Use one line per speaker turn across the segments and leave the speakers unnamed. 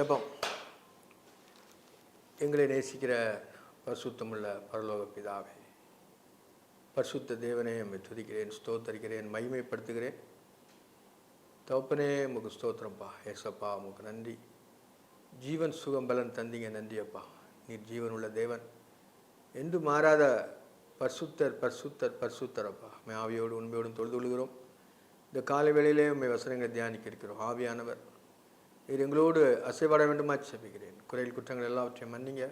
ஜெபம். எங்களை நேசிக்கிற பரிசுத்தமுள்ள பரலோக பிதாவே, பரிசுத்த தேவனே, உம்மை துதிக்கிறேன், ஸ்தோத்தரிக்கிறேன், மகிமைப்படுத்துகிறேன். தகப்பனே, உமக்கு ஸ்தோத்திரம்ப்பா. ஏசப்பா, உமக்கு நன்றி. ஜீவன் சுகம் பலன் தந்தீங்க, நன்றி அப்பா. நீர் ஜீவன் உள்ள தேவன், என்று மாறாத பரிசுத்தர் பரிசுத்தர் பரிசுத்தர் அப்பா. உம்மை ஆவியோடு உண்மையோடும் தொழுது கொள்கிறோம். இந்த காலை வேளையிலே உம்மை வசனங்களை தியானிக்க இருக்கிறோம். ஆவியானவர் இது எங்களோடு அசைவாட வேண்டுமா செபிக்கிறேன். குறையில் குற்றங்கள் எல்லாவற்றையும் மன்னிங்க.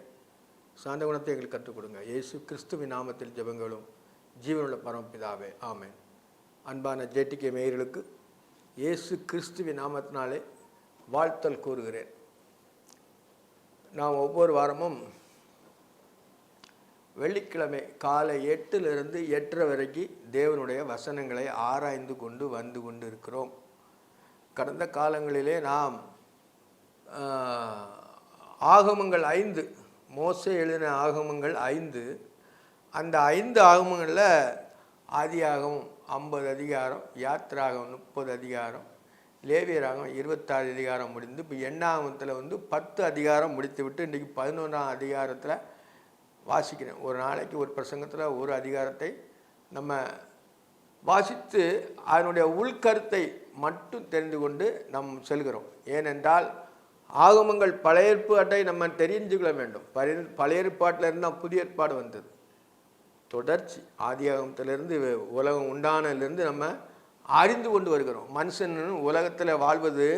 சாந்த குணத்தை எங்களுக்கு கற்றுக் கொடுங்க. இயேசு கிறிஸ்துவின் நாமத்தில் ஜெபங்களும் ஜீவனுள்ள பரமபிதாவே, ஆமென். அன்பான ஜேடிகே மேயர்களுக்கு இயேசு கிறிஸ்துவின் நாமத்தினாலே வாழ்த்தல் கூறுகிறேன். நாம் ஒவ்வொரு வாரமும் வெள்ளிக்கிழமை காலை 8லிருந்து 8:30 வரைக்கும் தேவனுடைய வசனங்களை ஆராய்ந்து கொண்டு வந்து கொண்டு இருக்கிறோம். கடந்த காலங்களிலே நாம் ஆகமங்கள் 5, மோசே எழுதின ஆகமங்கள் 5, அந்த 5 ஆகமங்களில் ஆதியாகமம் 50 அதிகாரம், யாத்திராகமம் 30 அதிகாரம், லேவியராகமம் 26 அதிகாரம் முடிந்து இப்போ எண்ணாகமத்தில் 10 அதிகாரம் முடித்து விட்டு இன்றைக்கி 11ஆம் அதிகாரத்தில் வாசிக்கிறேன். ஒரு நாளைக்கு ஒரு பிரசங்கத்தில் ஒரு அதிகாரத்தை நம்ம வாசித்து அதனுடைய உள்கருத்தை மட்டும் தெரிந்து கொண்டு நாம் செல்கிறோம். ஏனென்றால் ஆகமங்கள் பழைய ஏற்பாட்டை நம்ம தெரிஞ்சுக்கொள்ள வேண்டும். பழைய ஏற்பாட்டில் இருந்தால் புதிய ஏற்பாடு வந்தது. தொடர்ச்சி ஆதியாகமத்திலிருந்து உலகம் உண்டானதிலிருந்து நம்ம அறிந்து கொண்டு வருகிறோம். மனுஷன் உலகத்தில் வாழ்வது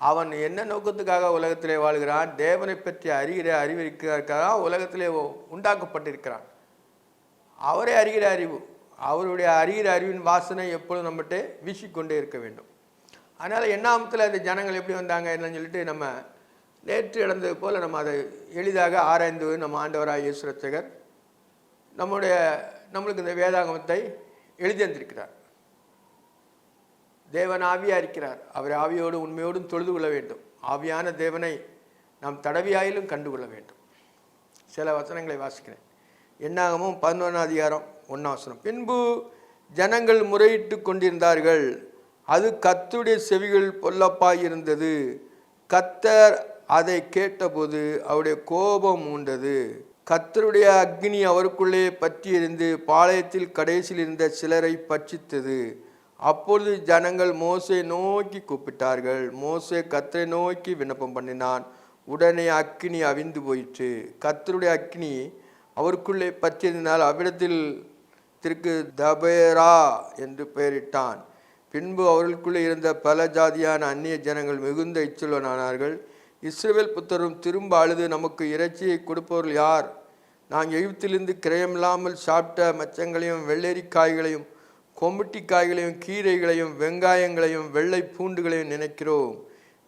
அவன் என்ன நோக்கத்துக்காக உலகத்திலே வாழ்கிறான், தேவனை பற்றி அறிவிக்கிறதுக்காக உலகத்திலே உண்டாக்கப்பட்டிருக்கிறான். அவரே அறிகிற அறிவு, அவருடைய அறிகிற அறிவின் வாசனை எப்பொழுதும் நம்மகிட்ட வீசிக்கொண்டே இருக்க வேண்டும். அதனால் எண்ணாமத்தில் அந்த ஜனங்கள் எப்படி வந்தாங்க என்னன்னு சொல்லிட்டு நம்ம நேற்று இழந்தது போல் நம்ம அதை எளிதாக ஆராய்ந்து நம்ம ஆண்டவராக இயேசு ரட்சகர் நம்மளுக்கு இந்த வேதாகமத்தை எழுதி வந்திருக்கிறார். தேவன் ஆவியாக இருக்கிறார். அவர் ஆவியோடு உண்மையோடும் தொழுது கொள்ள வேண்டும். ஆவியான தேவனை நாம் தடவியாயிலும் கண்டுகொள்ள வேண்டும். சில வசனங்களை வாசிக்கிறேன். எண்ணாகமும் 11ஆம் அதிகாரம் 1ஆம் வசனம். பின்பு ஜனங்கள் முறையிட்டு கொண்டிருந்தார்கள். அது கர்த்தருடைய செவிகள் பொல்லப்பாய் இருந்தது. கர்த்தர் அதை கேட்டபோது அவருடைய கோபம் மூண்டது. கர்த்தருடைய அக்னி அவருக்குள்ளே பற்றி எரிந்து பாளையத்தில் கடைசியில் இருந்த சிலரை பட்சித்தது. அப்பொழுது ஜனங்கள் மோசே நோக்கி கூப்பிட்டார்கள். மோசே கர்த்தரை நோக்கி விண்ணப்பம் பண்ணினான். உடனே அக்னி அவிந்து போயிற்று. கர்த்தருடைய அக்னி அவருக்குள்ளே பற்றியதினால் அவ்விடத்தில் திருக்கு தபேரா என்று பெயரிட்டான். பின்பு அவர்களுக்குள்ளே இருந்த பல ஜாதியான அந்நிய ஜனங்கள் மிகுந்த இச்சலுவனானார்கள். இஸ்ரவேல் புத்தரும் திரும்ப அழுது, நமக்கு இறைச்சியை கொடுப்பவர்கள் யார்? நாங்கள் எகிப்திலிருந்து கிரயமில்லாமல் சாப்பிட்ட மச்சங்களையும் வெள்ளரிக்காய்களையும் கொம்புட்டிக்காய்களையும் கீரைகளையும் வெங்காயங்களையும் வெள்ளை பூண்டுகளையும் நினைக்கிறோம்.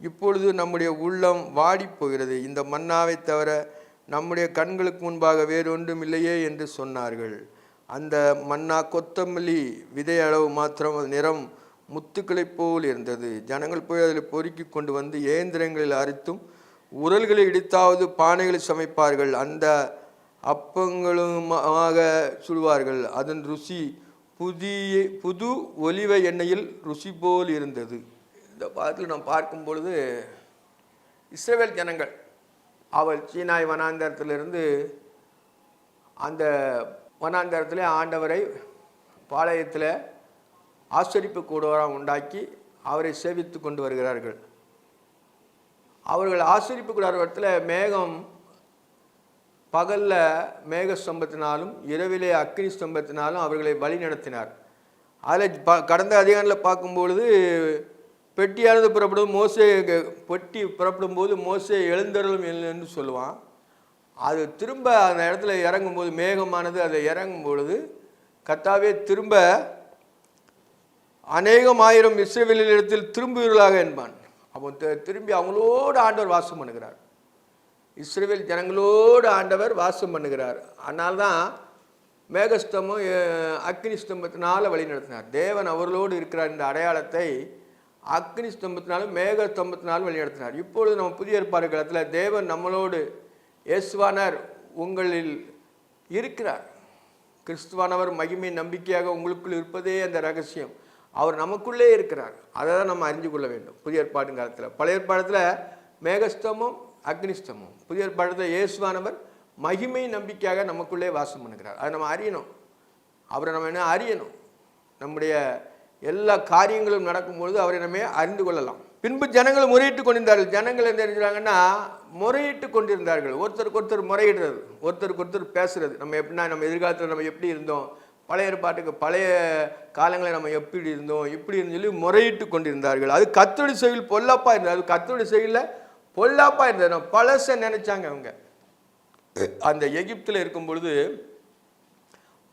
இப்பொழுது நம்முடைய உள்ளம் வாடிப்போகிறது. இந்த மன்னாவை தவிர நம்முடைய கண்களுக்கு முன்பாக வேறொன்றும் இல்லையே என்று சொன்னார்கள். அந்த மன்னா கொத்தமல்லி விதை அளவு மாத்திரம், நிறம் முத்துக்களைப் போல் இருந்தது. ஜனங்கள் போய் அதில் பொறுக்கி கொண்டு வந்து இயந்திரங்களில் அரைத்தும் உரல்களை இடித்தாவது பானைகளை சமைப்பார்கள். அந்த அப்பங்களுமாக சுடுவார்கள். அதன் ருசி புது ஒலிவ எண்ணெயில் ருசி போல் இருந்தது. இந்த பாதத்தில் நாம் பார்க்கும் பொழுது இஸ்ரவேல் ஜனங்கள் அவள் சீனாய் வனாந்தரத்திலிருந்து அந்த வனாந்தரத்தில் ஆண்டவரை பாளையத்தில் ஆசரிப்பு கூடுவராக உண்டாக்கி அவரை சேவித்து கொண்டு வருகிறார்கள். அவர்கள் ஆசரிப்பு கூடாரத்தில் மேகம் பகலில் மேக ஸ்தம்பத்தினாலும் இரவிலே அக்னி ஸ்தம்பத்தினாலும் அவர்களை வழி நடத்தினார். அதில் கடந்த அதிகாரத்தில் பார்க்கும்பொழுது பெட்டியானது புறப்படும் மோசே பெட்டி புறப்படும் போது மோசே எழுந்தருளும் என்று சொல்லுவான். அது திரும்ப அந்த இடத்துல இறங்கும்போது மேகமானது அதை இறங்கும் பொழுது கர்த்தாவே திரும்ப அநேகம் ஆயிரம் இஸ்ரவேலின் இடத்தில் திரும்புவீர்களாக என்பான். அப்போ திரும்பி அவங்களோடு ஆண்டவர் வாசம் பண்ணுகிறார். இஸ்ரவேல் ஜனங்களோடு ஆண்டவர் வாசம் பண்ணுகிறார். அதனால்தான் மேகஸ்தம்பம் அக்னி ஸ்தம்பத்தினால வழி நடத்தினார். தேவன் அவர்களோடு இருக்கிறார். இந்த அடையாளத்தை அக்னி ஸ்தம்பத்தினாலும் மேக ஸ்தம்பத்தினாலும் வழி நடத்தினார். இப்பொழுது நம்ம புதிய ஏற்பாடு காலத்தில் தேவன் நம்மளோடு இயேசுவானவர் உங்களில் இருக்கிறார். கிறிஸ்துவானவர் மகிமை நம்பிக்கையாக உங்களுக்குள் இருப்பதே அந்த ரகசியம். அவர் நமக்குள்ளே இருக்கிறார். அதை தான் நம்ம அறிஞ்சு கொள்ள வேண்டும் புதிய ஏற்பாடு காலத்தில். பழைய ஏற்பாடத்தில் மேகஸ்தமும் அக்னிஸ்தமும். புதிய ஏற்பாட்டில் இயேசுவானவர் மகிமை நம்பிக்கையாக நமக்குள்ளே வாசம் பண்ணுகிறார். அதை நம்ம அறியணும். அவரை நம்ம என்ன அறியணும். நம்முடைய எல்லா காரியங்களும் நடக்கும்பொழுது அவரை நம்ம அறிந்து கொள்ளலாம். பின்பு ஜனங்கள் முறையிட்டு கொண்டிருந்தார்கள். ஜனங்கள் என்ன தெரிஞ்சுறாங்கன்னா, முறையிட்டு கொண்டிருந்தார்கள். ஒருத்தருக்கு ஒருத்தர் முறையிடுறது, ஒருத்தருக்கு ஒருத்தர் பேசுறது. நம்ம எப்படின்னா, நம்ம எதிர்காலத்தில் நம்ம எப்படி இருந்தோம், பழைய ஏற்பாட்டுக்கு பழைய காலங்களில் நம்ம எப்படி இருந்தோம், இப்படி இருந்து சொல்லி முறையிட்டு கொண்டிருந்தார்கள். அது கர்த்தருடைய செயல் பொல்லாப்பா இருந்தது. அது கர்த்தருடைய செயலில் பொல்லாப்பா இருந்தது. நம்ம பழசை நினைச்சாங்க அவங்க. அந்த எகிப்தில் இருக்கும் பொழுது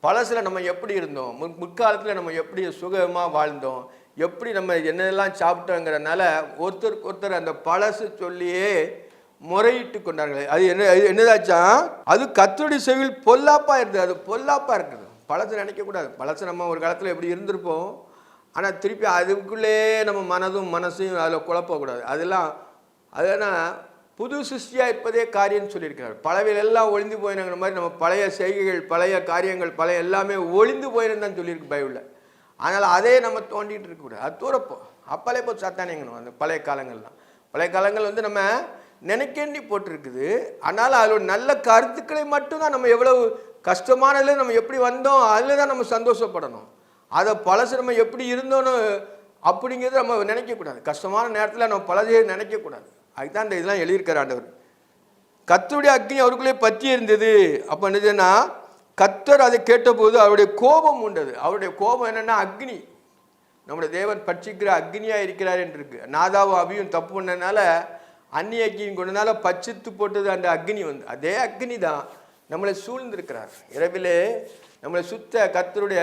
பழசில் நம்ம எப்படி இருந்தோம், முற்காலத்தில் நம்ம எப்படி சுகமாக வாழ்ந்தோம், எப்படி நம்ம என்னெல்லாம் சாப்பிட்டோங்கிறதுனால ஒருத்தருக்கு ஒருத்தர் அந்த பழசு சொல்லியே முறையிட்டு கொண்டார்கள். அது என்னதாச்சா, அது கர்த்தருடைய செயல் பொல்லாப்பா இருந்தது. அது பொல்லாப்பா இருக்குது. பழசை நினைக்கக்கூடாது. பழசை நம்ம ஒரு காலத்தில் எப்படி இருந்திருப்போம், ஆனால் திருப்பி அதுக்குள்ளே நம்ம மனசையும் அதில் குழப்பக்கூடாது. அதெல்லாம் புது சிருஷ்டியாக இருப்பதே காரியம்னு சொல்லியிருக்கிறார். பழவில் எல்லாம் ஒளிந்து போயினாங்கிற மாதிரி நம்ம பழைய செய்கைகள், பழைய காரியங்கள், பழைய எல்லாமே ஒளிந்து போயிருந்தான்னு சொல்லியிருக்கு பைபிளில். அதனால் அதே நம்ம தோண்டிகிட்டு இருக்கக்கூடாது. அது தூரப்போ அப்போலே போய் சத்தானேங்கணும். அந்த பழைய காலங்கள் நம்ம நினைக்கேண்டி போட்டிருக்குது. ஆனால் அதில் நல்ல கருத்துக்களை மட்டும்தான். நம்ம எவ்வளவு கஷ்டமானதில் நம்ம எப்படி வந்தோம் அதில் தான் நம்ம சந்தோஷப்படணும். அதை பழசு நம்ம எப்படி இருந்தோன்னு அப்படிங்கிறது நம்ம நினைக்கக்கூடாது. கஷ்டமான நேரத்தில் நம்ம பழசையை நினைக்கக்கூடாது. அதுதான் இந்த இதெல்லாம் எழுதியிருக்கார் ஆண்டவர். கர்த்தருடைய அக்னி அவருக்குள்ளே பற்றி இருந்தது. அப்போ என்னதுன்னா, கர்த்தர் அதை கேட்டபோது அவருடைய கோபம் உண்டது. அவருடைய கோபம் என்னென்னா அக்னி. நம்முடைய தேவன் பட்சிக்கிற அக்னியாக இருக்கிறார் என்று இருக்கு. நாதாவும் அபியும் தப்பு பண்ணதுனால அந்நிய அக்னியின் கொண்டனால பச்சித்து போட்டது அந்த அக்னி. அதே அக்னி தான் நம்மளை சூழ்ந்திருக்கிறார். இரவிலே நம்மளை சுத்த கர்த்தருடைய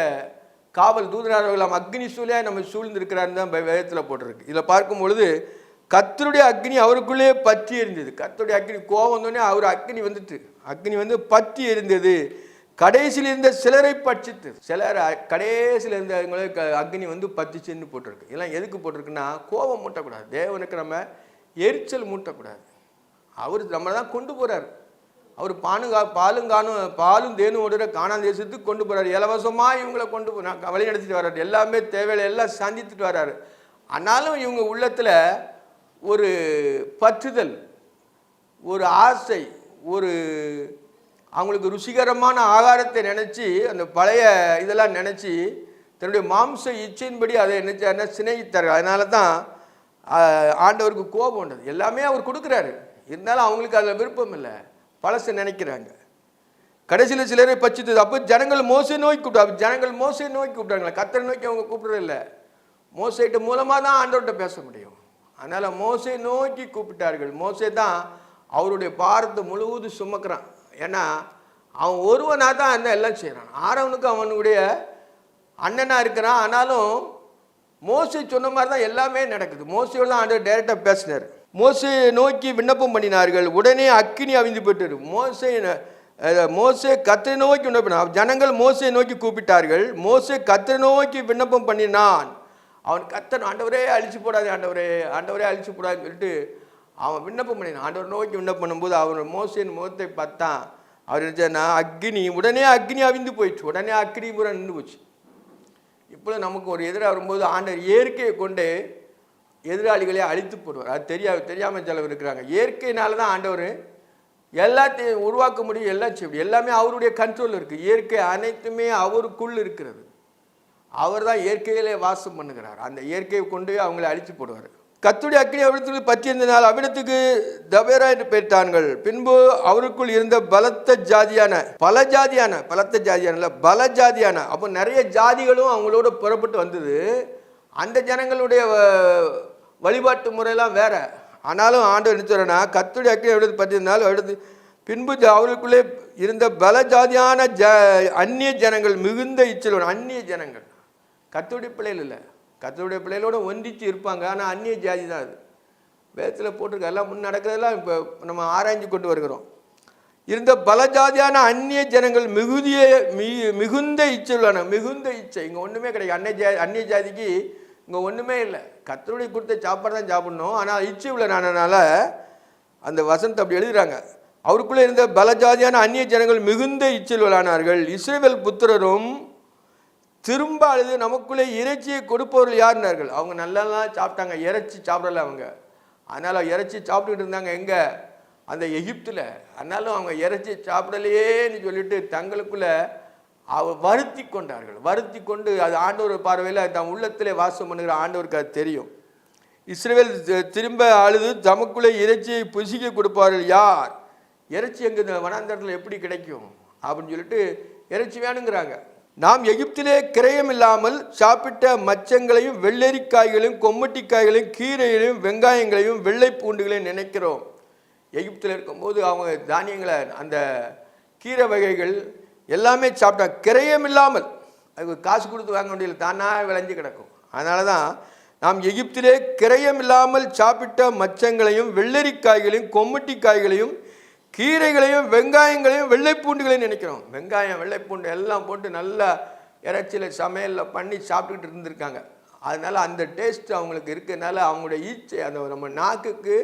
காவல் தூதனார்கள் அக்னி சூழியாக நம்ம சூழ்ந்திருக்கிறான்னு தான் வேதத்தில் போட்டிருக்கு. இதில் பார்க்கும் பொழுது கர்த்தருடைய அக்னி அவருக்குள்ளே பற்றி எரிந்தது. கர்த்தருடைய அக்னி கோபம் வந்தோடனே அவர் அக்னி வந்து பற்றி எரிந்தது. கடைசியில் இருந்த சிலரை பட்சித்து, சிலர் கடைசியில் இருந்தவங்களுக்கு அக்னி வந்து பற்றிச்சுன்னு போட்டிருக்கு. இதெல்லாம் எதுக்கு போட்டிருக்குன்னா, கோபம் மூட்டக்கூடாது. தேவனுக்கு நம்ம எரிச்சல் மூட்டக்கூடாது. அவர் நம்ம தான் கொண்டு போகிறார். அவர் பாலும் தேனும் ஓடுற கானான் தேசத்துக்கு கொண்டு போகிறார். இலவசமாக இவங்களை கொண்டு வழி நடத்திட்டு வர்றாரு. எல்லாமே தேவையில்லை, எல்லாம் சந்தித்துட்டு வர்றாரு. ஆனாலும் இவங்க உள்ளத்தில் ஒரு பற்றுதல், ஒரு ஆசை, ஒரு அவங்களுக்கு ருசிகரமான ஆகாரத்தை நினச்சி, அந்த பழைய இதெல்லாம் நினச்சி தன்னுடைய மாம்ச இச்சையின்படி அதை என்ன சிநேகித்தார்கள். அதனால தான் ஆண்டவருக்கு கோபம் உண்டது. எல்லாமே அவர் கொடுக்குறாரு, இருந்தாலும் அவங்களுக்கு அதில் விருப்பம் இல்லை, பழசை நினைக்கிறாங்க. கடைசியில் சிலரை பச்சித்தது. அப்போ ஜனங்கள் மோசை நோக்கி கூப்பிட்டாங்களா, கர்த்தரை நோக்கி அவங்க கூப்பிடுறதில்ல. மோசைட்டு மூலமாக தான் ஆண்டவர்கிட்ட பேச முடியும். அதனால் மோசை நோக்கி கூப்பிட்டார்கள். மோசை தான் அவருடைய பாரத்தை முழுவதும் சுமக்கிறான். ஏன்னா அவன் ஒருவனாக தான் அந்த எல்லாம் செய்கிறான். ஆரோனுக்கு அவனுடைய அண்ணனாக இருக்கிறான். ஆனாலும் மோசை சொன்ன மாதிரி தான் எல்லாமே நடக்குது. மோசையோடு தான் ஆண்டவர் டைரெக்டாக பேசினார். மோசையை நோக்கி விண்ணப்பம் பண்ணினார்கள். உடனே அக்கினி அவிந்து போயிட்டார். மோசே கர்த்தரை நோக்கி விண்ணப்பம். ஜனங்கள் மோசையை நோக்கி கூப்பிட்டார்கள். மோசே கர்த்தரை நோக்கி விண்ணப்பம் பண்ணினான். அவன் கர்த்தர், ஆண்டவரே அழிச்சு போடாது, ஆண்டவரே அழிச்சு போடாதுன்னு சொல்லிட்டு அவன் விண்ணப்பம் பண்ணினான். ஆண்டவர் நோக்கி விண்ணப்பம் பண்ணும்போது அவன் மோசையின் முகத்தை பார்த்தான். அவர் நினைச்சா உடனே அக்னி அவிந்து போயிடுச்சு. உடனே அக்னி பூரா நின்று போச்சு. இப்போ நமக்கு ஒரு எதிராக வரும்போது ஆண்டவர் இயற்கையை கொண்டு எதிராளிகளே அழித்து போடுவார். அது தெரியாமல் சிலவர் இருக்கிறாங்க. இயற்கையினால தான் ஆண்டவர் எல்லாத்தையும் உருவாக்க முடியும், எல்லாம் செய்ய முடியும். எல்லாமே அவருடைய கண்ட்ரோல் இருக்குது. இயற்கை அனைத்துமே அவருக்குள் இருக்கிறது. அவர் தான் இயற்கையிலே வாசம் பண்ணுகிறார். அந்த இயற்கையை கொண்டு அவங்களை அழித்து போடுவார். கர்த்தருடைய அக்கினி அவரிடத்தில் பற்றி இருந்தனால் அவ்விடத்துக்கு தபேரா என்று பெயர்த்தார்கள். பின்பு அவருக்குள் இருந்த பலத்த ஜாதியான அப்போ நிறைய ஜாதிகளும் அவங்களோட புறப்பட்டு வந்தது. அந்த ஜனங்களுடைய வழிபாட்டு முறையெல்லாம் வேற. ஆனாலும் ஆண்டவர் என்ன சொல்றேன்னா, கர்த்தருடைய அக்கினி அவரிடத்தில் பற்றி இருந்தால் அவரிடத்து பின்பு அவருக்குள்ளே இருந்த பல ஜாதியான அந்நிய ஜனங்கள் மிகுந்த இச்சல். அந்நிய ஜனங்கள் கர்த்தருடைய பிள்ளைகள் இல்லை, கர்த்தருடைய பிள்ளைகளோட ஒன்றிச்சு இருப்பாங்க. ஆனால் அந்நிய ஜாதி தான். அது வேதத்தில் போட்டிருக்க. எல்லாம் முன் நடக்கிறதெல்லாம் இப்போ நம்ம ஆராய்ஞ்சு கொண்டு வருகிறோம். இருந்த பல ஜாதியான அந்நிய ஜனங்கள் மிகுந்த இச்சையுள்ளான. மிகுந்த இச்சை இங்கே ஒன்றுமே கிடையாது. அந்நிய ஜாதிக்கு இங்கே ஒன்றுமே இல்லை. கர்த்தருடைய கொடுத்த சாப்பாடு தான் சாப்பிடணும். ஆனால் இச்சை உள்ளனால அந்த வசனத்தை அப்படி எழுதுகிறாங்க. அவருக்குள்ளே இருந்த பலஜாதியான அந்நிய ஜனங்கள் மிகுந்த இச்சையுள்ளானார்கள். இஸ்ரவேல் புத்திரரும் திரும்ப அழுது நமக்குள்ளே இறைச்சியை கொடுப்பவர்கள் யாருனார்கள். அவங்க நல்லா சாப்பிட்டாங்க, இறைச்சி சாப்பிடல அவங்க. அதனால் இறைச்சி சாப்பிட்டுக்கிட்டு இருந்தாங்க எங்கே, அந்த எகிப்தில். ஆனாலும் அவங்க இறைச்சி சாப்பிடலையேன்னு சொல்லிட்டு தங்களுக்குள்ளே வருத்தி கொண்டார்கள். வருத்தி கொண்டு அது ஆண்டவர் பார்வையில் தன் உள்ளத்திலே வாசம் பண்ணுகிற ஆண்டவருக்கு அது தெரியும். இஸ்ரவேல் திரும்ப அழுது தமக்குள்ளே இறைச்சியை புசிக்க கொடுப்பார்கள் யார்? இறைச்சி எங்கே இந்த வனாந்தரத்தில் எப்படி கிடைக்கும் அப்படின்னு சொல்லிட்டு இறைச்சி வேணுங்கிறாங்க. நாம் எகிப்திலே கிரயம் இல்லாமல் சாப்பிட்ட மச்சங்களையும் வெள்ளரிக்காய்களையும் கொம்மட்டிக்காய்களையும் கீரைகளையும் வெங்காயங்களையும் வெள்ளை பூண்டுகளையும் நினைக்கிறோம். எகிப்தில் இருக்கும்போது அவங்க தானியங்களை அந்த கீரை வகைகள் எல்லாமே சாப்பிட்டாங்க. கிரயம் இல்லாமல், அது காசு கொடுத்து வாங்க வேண்டியது, தானாக விளைஞ்சு கிடக்கும். அதனால தான் நாம் எகிப்திலே கிரயம் இல்லாமல் சாப்பிட்ட மச்சங்களையும் வெள்ளரிக்காய்களையும் கொம்மட்டிக்காய்களையும் கீரைகளையும் வெங்காயங்களையும் வெள்ளைப்பூண்டுகளையும் நினைக்கிறோம். வெங்காயம் வெள்ளைப்பூண்டு எல்லாம் போட்டு நல்லா இறைச்சியில் சமையலில் பண்ணி சாப்பிட்டுக்கிட்டு இருந்திருக்காங்க. அதனால் அந்த டேஸ்ட் அவங்களுக்கு இருக்கிறதுனால அவங்களுடைய ஈச்சை அந்த நம்ம நாக்குக்கு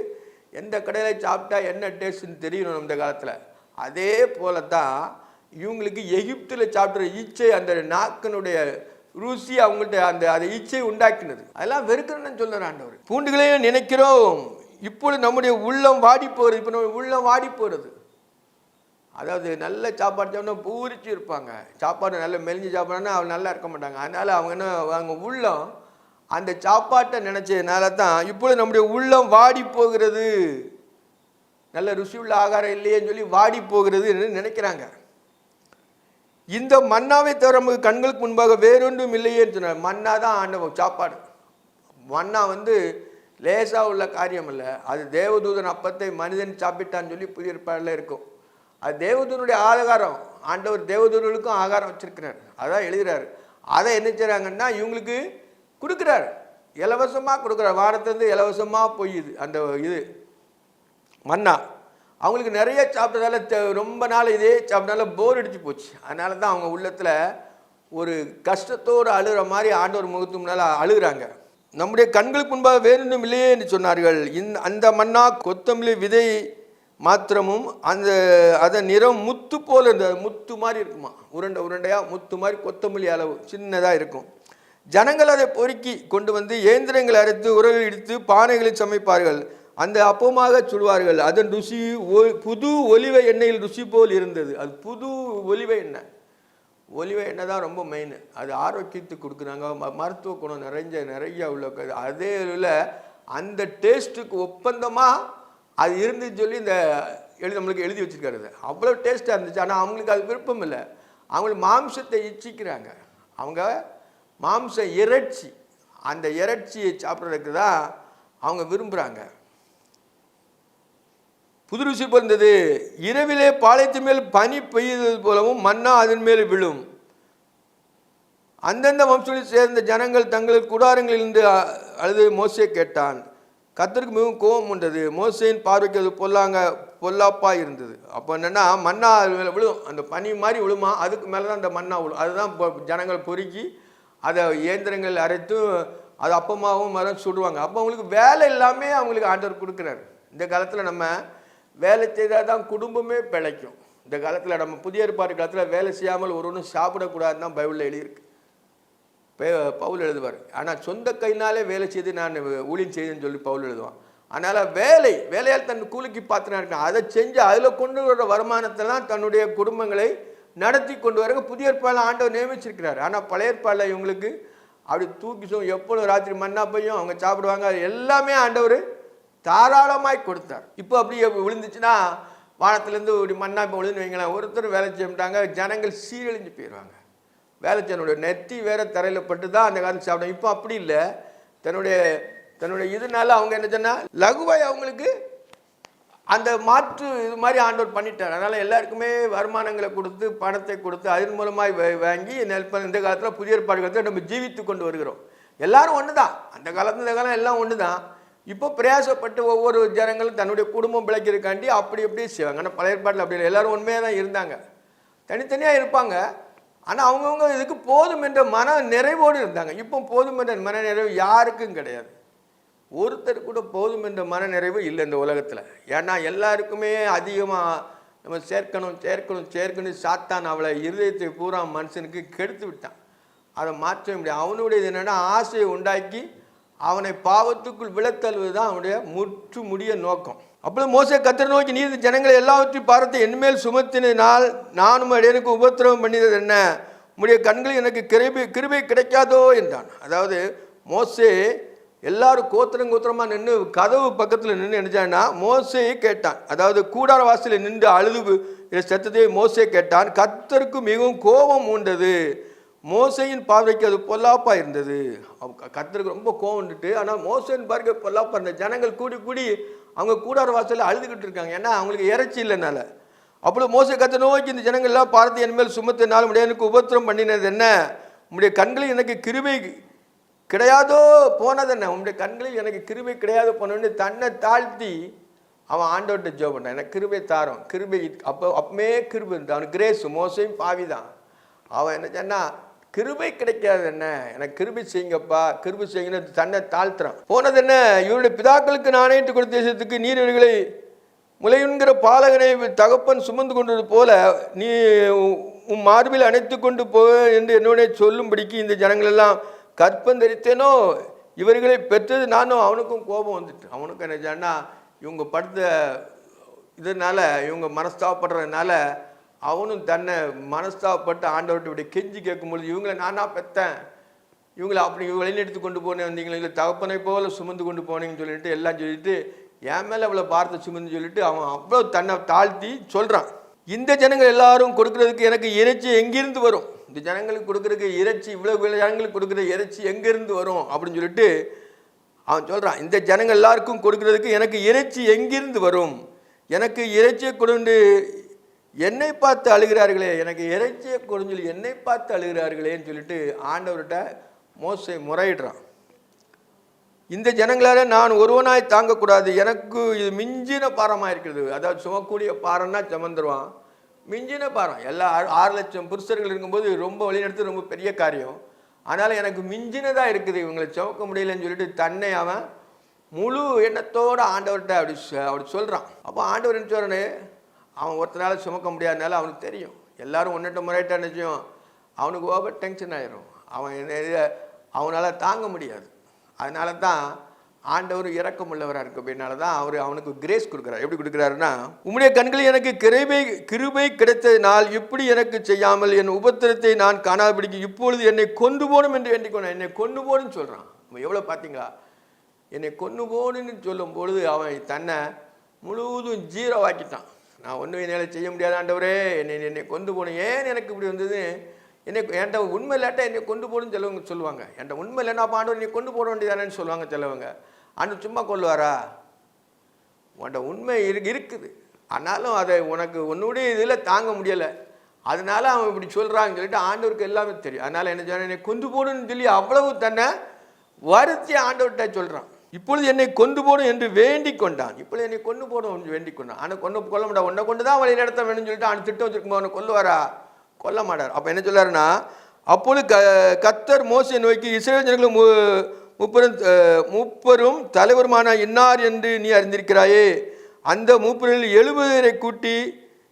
எந்த கடையில் சாப்பிட்டா என்ன டேஸ்ட்டுன்னு தெரியணும் இந்த காலத்தில். அதே போல தான் இவங்களுக்கு எகிப்தில் சாப்பிட்ற ஈச்சை அந்த நாக்கினுடைய ருசி அவங்கள்ட்ட அந்த ஈச்சை உண்டாக்கினது. அதெல்லாம் வெறுக்கணும்னு சொல்லுற ஆண்டவர். பூண்டுகளையும் நினைக்கிறோம், இப்பொழுது நம்முடைய உள்ளம் வாடி போகிறது. இப்போ நம்ம உள்ளம் வாடி போகிறது. அதாவது நல்ல சாப்பாடு சாப்பிட்டா பூரிச்சு இருப்பாங்க. சாப்பாடு நல்ல மெலிஞ்சு சாப்பிட்றோன்னா அவங்க நல்லா இருக்க மாட்டாங்க. அதனால் அவங்க என்ன, அவங்க உள்ளம் அந்த சாப்பாட்டை நினச்சதுனால தான் இப்பொழுது நம்முடைய உள்ளம் வாடி போகிறது. நல்ல ருசி உள்ள ஆகாரம் இல்லையேன்னு சொல்லி வாடி போகிறது நினைக்கிறாங்க. இந்த மன்னாவை தவிர நமக்கு கண்களுக்கு முன்பாக வேறொன்றும் இல்லையேன்னு சொன்னார். மன்னா தான் ஆண்டவன் சாப்பாடு. மன்னா லேசாக உள்ள காரியம் இல்லை. அது தேவதூதன் அப்பத்தை மனிதன் சாப்பிட்டான்னு சொல்லி புதிய ஏற்பாடுல இருக்கும். அது தேவதூதனுடைய ஆகாரம். ஆண்டவர் தேவதூதர்களுக்கும் ஆகாரம் வச்சிருக்கிறார். அதான் எழுதுகிறார். அதை என்ன செய்கிறாங்கன்னா இவங்களுக்கு கொடுக்குறாரு, இலவசமாக கொடுக்குறாரு. வாரத்துலேருந்து இலவசமாக போயுது அந்த இது மன்னா. அவங்களுக்கு நிறைய சாப்பிட்டதால ரொம்ப நாள் இதே சாப்பிட்டனால போர் அடிச்சு போச்சு. அதனால தான் அவங்க உள்ளத்தில் ஒரு கஷ்டத்தோடு அழுகிற மாதிரி ஆண்டவர் முகத்து முன்னால் அழுகிறாங்க. நம்முடைய கண்களுக்கு முன்பாக வேறொன்றும் இல்லையே என்று சொன்னார்கள். அந்த மன்னா கொத்தமல்லி விதை மாத்திரமும் அதன் நிறம் முத்து போல இருந்தது. முத்து மாதிரி இருக்குமா, உருண்டை உருண்டையாக முத்து மாதிரி கொத்தமல்லி அளவு சின்னதாக இருக்கும். ஜனங்கள் அதை பொறுக்கி கொண்டு வந்து இயந்திரங்களை அரைத்து உரலில் இடித்து பானைகளில் சமைப்பார்கள். அந்த அப்பமாக சொல்வார்கள். அதன் ருசி புது ஒலிவ எண்ணெயில் ருசி போல் இருந்தது. அது புது ஒலிவ எண்ணெய். ஒலிவ எண்ணெய் தான் ரொம்ப மெயின். அது ஆரோக்கியத்துக்கு கொடுக்குறாங்க, மருத்துவ குணம் நிறைய உள்ள. அதே உள்ள அந்த டேஸ்ட்டுக்கு ஒப்பந்தமாக அது இருந்துன்னு சொல்லி இந்த நம்மளுக்கு எழுதி வச்சுருக்காரு. அவ்வளோ டேஸ்ட்டாக இருந்துச்சு. ஆனால் அவங்களுக்கு அது விருப்பம் இல்லை. அவங்களுக்கு மாம்சத்தை இச்சிக்கிறாங்க. அவங்க மாம்ச இறைச்சி, அந்த இறைச்சியை சாப்பிட்றதுக்கு தான் அவங்க விரும்புகிறாங்க. புது ருசி பிறந்தது. இரவிலே பாளையத்தின் மேல் பனி பெய்தது போலவும் மன்னா அதன் மேல் விழும். அந்தந்த வம்சங்களில் சேர்ந்த ஜனங்கள் தங்கள் கூடாரங்களில் இருந்து அழுது மோசே கேட்டான். கர்த்தருக்கு மிகவும் கோபம் உண்டது. மோசேயின் பார்வைக்கு அது பொல்லாப்பா இருந்தது. அப்போ என்னென்னா மன்னா அது மேலே விழும், அந்த பனி மாதிரி விழுமா, அதுக்கு மேலே தான் அந்த மன்னா விழும். அதுதான் ஜனங்கள் பொறுக்கி அதை இயந்திரங்கள் அரைத்து அது அப்பமாகவும் மரம் சுடுவாங்க. அப்போ அவங்களுக்கு வேலை எல்லாமே அவங்களுக்கு ஆண்டவர் கொடுக்குறாரு. இந்த காலத்தில் நம்ம வேலை செய்தால் தான் குடும்பமே பிழைக்கும். இந்த காலத்தில் நம்ம புதிய ஏற்பாடு காலத்தில் வேலை செய்யாமல் ஒருவனும் சாப்பிடக்கூடாதுன்னு தான் பைபிளில் எழுதியிருக்கு. பவுல் எழுதுவார். ஆனால் சொந்த கையினாலே வேலை செய்து நான் ஊழியம் செய்தேன்னு சொல்லி பவுல் எழுதுவான். அதனால் வேலையால் தன் கூலிக்கு பாத்திரம் இருக்கான். அதை செஞ்சு அதில் கொண்டு வர வருமானத்தில் தான் தன்னுடைய குடும்பங்களை நடத்தி கொண்டு வர புதிய ஏற்பாடில் ஆண்டவர் நியமிச்சிருக்கிறார். ஆனால் பழைய ஏற்பாடில் இவங்களுக்கு அப்படி தூக்கி எப்பொழுது ராத்திரி மண்ணா பையும் அவங்க சாப்பிடுவாங்க. அது எல்லாமே ஆண்டவர் தாராளமாய் கொடுத்தார். இப்போ அப்படி விழுந்துச்சுன்னா வானத்திலேருந்து இப்படி மண்ணா இப்போ விழுந்து வைங்களேன், ஒருத்தர் வேலை செய்யட்டாங்க, ஜனங்கள் சீரழிஞ்சு போயிடுவாங்க. வேலை செய்யனுடைய நெத்தி வேற தரையில் பட்டு தான் அந்த காலத்தில் சாப்பிடுவாங்க. இப்போ அப்படி இல்லை. தன்னுடைய இதனால அவங்க என்ன சொன்னால் லகுவாய் அவங்களுக்கு அந்த மாற்று இது மாதிரி ஆண்டவர் பண்ணிட்டார். அதனால் எல்லாருக்குமே வருமானங்களை கொடுத்து பணத்தை கொடுத்து அதன் மூலமாக வாங்கி இந்த காலத்தில் புதிய ஏற்பாடு காலத்தில் நம்ம ஜீவித்து கொண்டு வருகிறோம். எல்லாரும் ஒன்று தான். அந்த காலத்தில் இந்த காலம் எல்லாம் ஒன்று தான். இப்போ பிரயாசப்பட்டு ஒவ்வொரு ஜனங்களும் தன்னுடைய குடும்பம் பிழைக்கிறதுக்காண்டி அப்படி செய்வாங்க. ஆனால் பழைய ஏற்பாட்டில் அப்படி இல்லை. எல்லோரும் உண்மையாக தான் இருந்தாங்க, தனித்தனியாக இருப்பாங்க. ஆனால் அவங்கவுங்க இதுக்கு போதும் என்ற மன நிறைவோடு இருந்தாங்க. இப்போ போதும் என்ற மன நிறைவு யாருக்கும் கிடையாது. ஒருத்தர் கூட போதும் என்ற மன நிறைவு இல்லை இந்த உலகத்தில். ஏன்னா எல்லாருக்குமே அதிகமாக நம்ம சேர்க்கணும் சாத்தான் அவளை இருதயத்தை பூரா மனுஷனுக்கு கெடுத்து விட்டான். அதை மாற்ற முடியாது. அவனுடைய என்னென்னா ஆசையை உண்டாக்கி அவனை பாவத்துக்குள் விழத்தழுவது தான் அவனுடைய முற்று முடிய நோக்கம். அப்பொழுது மோசே கர்த்தரை நோக்கி, நீர் இந்த ஜனங்களை எல்லாவற்றையும் பார்த்து என்மேல் சுமத்தினால் நானும் அடியேனுக்கு உபத்திரவம் பண்ணியது என்ன? உம்முடைய கண்களில் எனக்கு கிருபை கிடைக்காதோ என்றான். அதாவது மோசே எல்லாரும் கோத்திரமாக நின்று கதவு பக்கத்தில் நின்று நினைச்சான்னா மோசையை கேட்டான். அதாவது கூடார வாசலில் நின்று அழுது சத்தத்தை மோசே கேட்டான். கர்த்தருக்கு மிகவும் கோபம் உண்டது. மோசையின் பார்வைக்கு அது பொல்லாப்பா இருந்தது. கர்த்தருக்கு ரொம்ப கோபம் உண்டுட்டு, ஆனால் மோசையின் பார்வை பொல்லாப்பா இருந்தது. ஜனங்கள் கூடி கூடி அவங்க கூடார வாசலில் அழுதுகிட்டு இருக்காங்க, ஏன்னா அவங்களுக்கு இறைச்சி இல்லைனால. அப்பொழுது மோசே கர்த்தரை நோக்கி, இந்த ஜனங்கள் எல்லாம் பார்த்து என் மேல் சுமத்தினால் உடைய எனக்கு உபத்திரம் பண்ணினது என்ன? உம்முடைய கண்களில் எனக்கு கிருபை கிடையாதோ போனது என்ன? உம்முடைய கண்களில் எனக்கு கிருபை கிடையாதோ போனோன்னு தன்னை தாழ்த்தி அவன் ஆண்டவர்கிட்ட ஜெபம் பண்ணான். எனக்கு கிருபை தாரோம், கிருபை அப்பமே கிருபை இருந்தான். அவனுக்கு கிரேஸ். மோசையும் பாவி தான். அவன் என்ன சொன்னா, கிருபை கிடைக்காது என்ன, எனக்கு கிருபை செய்யுங்கப்பா, கிருபை செய்யுங்கன்னு தன்னை தாழ்த்துறான். போனது என்ன? இவருடைய பிதாக்களுக்கு நாணயிட்டு கொடுத்த தேசத்துக்கு நீர்வழிகளை முளையுண்கிற பாலகனை தகப்பன் சுமந்து கொண்டது போல நீ உன் மார்பில் அணைத்து கொண்டு போ என்று என்னுடைய சொல்லும்படிக்கு இந்த ஜனங்கள் எல்லாம் கற்பந்தரித்தேனோ, இவர்களை பெற்றது நானும். அவனுக்கும் கோபம் வந்துட்டு, அவனுக்கும் என்ன சொன்னா, இவங்க படுத்த இதனால இவங்க மனஸ்தாபப்படுறதுனால அவனும் தன்னை மனஸ்தாபப்பட்டு ஆண்டவர்கிட்ட இப்படி கெஞ்சி கேட்கும்பொழுது, இவங்களை நானா பெற்றேன், இவங்களை அப்படி வழிநெடுத்து கொண்டு போனேன், வந்தீங்களை தகப்பனை போல சுமந்து கொண்டு போனீங்கன்னு சொல்லிட்டு எல்லாம் சொல்லிட்டு என் மேலே அவ்வளோ பார்த்து சுமந்து சொல்லிட்டு அவன் அவ்வளோ தன்னை தாழ்த்தி சொல்கிறான். இந்த ஜனங்கள் எல்லாரும் கொடுக்கறதுக்கு எனக்கு இறைச்சி எங்கிருந்து வரும்? இந்த ஜனங்களுக்கு கொடுக்குறதுக்கு இறைச்சி, இவ்வளோ ஜனங்களுக்கு கொடுக்குற இறைச்சி எங்கேருந்து வரும் அப்படின்னு சொல்லிட்டு அவன் சொல்கிறான். இந்த ஜனங்கள் எல்லாருக்கும் கொடுக்கறதுக்கு எனக்கு இறைச்சி எங்கிருந்து வரும்? எனக்கு இறைச்சியை கொண்டு என்னை பார்த்து அழுகிறார்களே, எனக்கு இறைச்சியை கொடுன்னு சொல்லி என்னை பார்த்து அழுகிறார்களேன்னு சொல்லிட்டு ஆண்டவர்கிட்ட மோசே முறையிடுறான். இந்த ஜனங்களால் நான் ஒருவனாய் தாங்கக்கூடாது, எனக்கு இது மிஞ்சின பாரமாக இருக்கிறது. அதாவது சுமக்கூடிய பாரம்னா சுமந்துருவான், மிஞ்சின பாரம். எல்லா 6 லட்சம் புருஷர்கள் இருக்கும்போது ரொம்ப வழிநடத்து ரொம்ப பெரிய காரியம். அதனால் எனக்கு மிஞ்சினதாக இருக்குது, இவங்களை சுமக்க முடியலன்னு சொல்லிட்டு தன்னை அவன் முழு எண்ணத்தோடு ஆண்டவர்கிட்ட அப்படி சொல்கிறான். அப்போ ஆண்டவர் என்ன சொல்கிறானே, அவன் ஒருத்தனால சுமக்க முடியாதனால அவனுக்கு தெரியும், எல்லாரும் ஒன்றுட்ட முறையிட்ட நிச்சயம் அவனுக்கு ஓவர் டென்ஷன் ஆயிரும், அவனால் தாங்க முடியாது. அதனால தான் ஆண்டவர் இரக்கம் உள்ளவராக இருக்கு. அப்படின்னால தான் அவனுக்கு கிரேஸ் கொடுக்குறாரு. எப்படி கொடுக்குறாருன்னா, உம்முடைய கண்களில் எனக்கு கிருபை கிடைத்ததினால் இப்படி எனக்கு செய்யாமல் என் உபத்திரத்தை நான் காணாதபடிக்கு இப்பொழுது என்னை கொண்டு போகணும் என்று வேண்டிக்கொண்டான். என்னை கொண்டு போகணும்னு சொல்கிறான். அவன் எவ்வளோ பார்த்தீங்களா, என்னை கொண்டு போகணுன்னு சொல்லும் பொழுது அவன் தன்னை முழுவதும் ஜீரோ ஆக்கிட்டான். நான் ஒன்றும் என்னால் செய்ய முடியாத ஆண்டவரே, என்னை கொண்டு போகணும், ஏன் எனக்கு இப்படி வந்தது, என்கிட்ட உண்மை இல்லாட்டா என்னை கொண்டு போகணும்னு சிலவங்க சொல்லுவாங்க. என்கிட்ட உண்மை இல்லைன்னா அப்போ ஆண்டவர் நீ கொண்டு போட வேண்டியதானேன்னு சொல்லுவாங்க சிலவங்க. ஆண்டவர் சும்மா கொள்ளுவாரா? உன்கிட்ட உண்மை இருக்குது, ஆனாலும் அதை உனக்கு உன்னுடைய இதில் தாங்க முடியலை, அதனால அவன் இப்படி சொல்கிறான்னு சொல்லிட்டு ஆண்டவருக்கு எல்லாமே தெரியும். அதனால் என்ன சொல்ல, என்னை கொண்டு போகணும்னு சொல்லி அவ்வளவு தன்னை வருத்தி ஆண்டவர்கிட்ட சொல்கிறான். இப்பொழுது என்னை கொண்டு போகணும் என்று வேண்டிக் கொண்டான். இப்பொழுது என்னை கொண்டு போகணும் என்று வேண்டிக் கொண்டான். ஆனால் கொல்ல மாட்டா, உன்னை கொண்டு தான் வழி நடத்த வேணும்னு சொல்லிட்டு அவன் திட்டம் வச்சிருக்கும்போது அவனை கொல்லுவாரா? கொல்ல மாட்டார். அப்போ என்ன சொல்லாருன்னா, அப்பொழுது கர்த்தர் மோசேயை நோக்கி, இஸ்ரவேல் ஜனங்களும் மூப்பரும் தலைவருமான இன்னார் என்று நீ அறிந்திருக்கிறாயே, அந்த மூப்பரில் 70 பேரை கூட்டி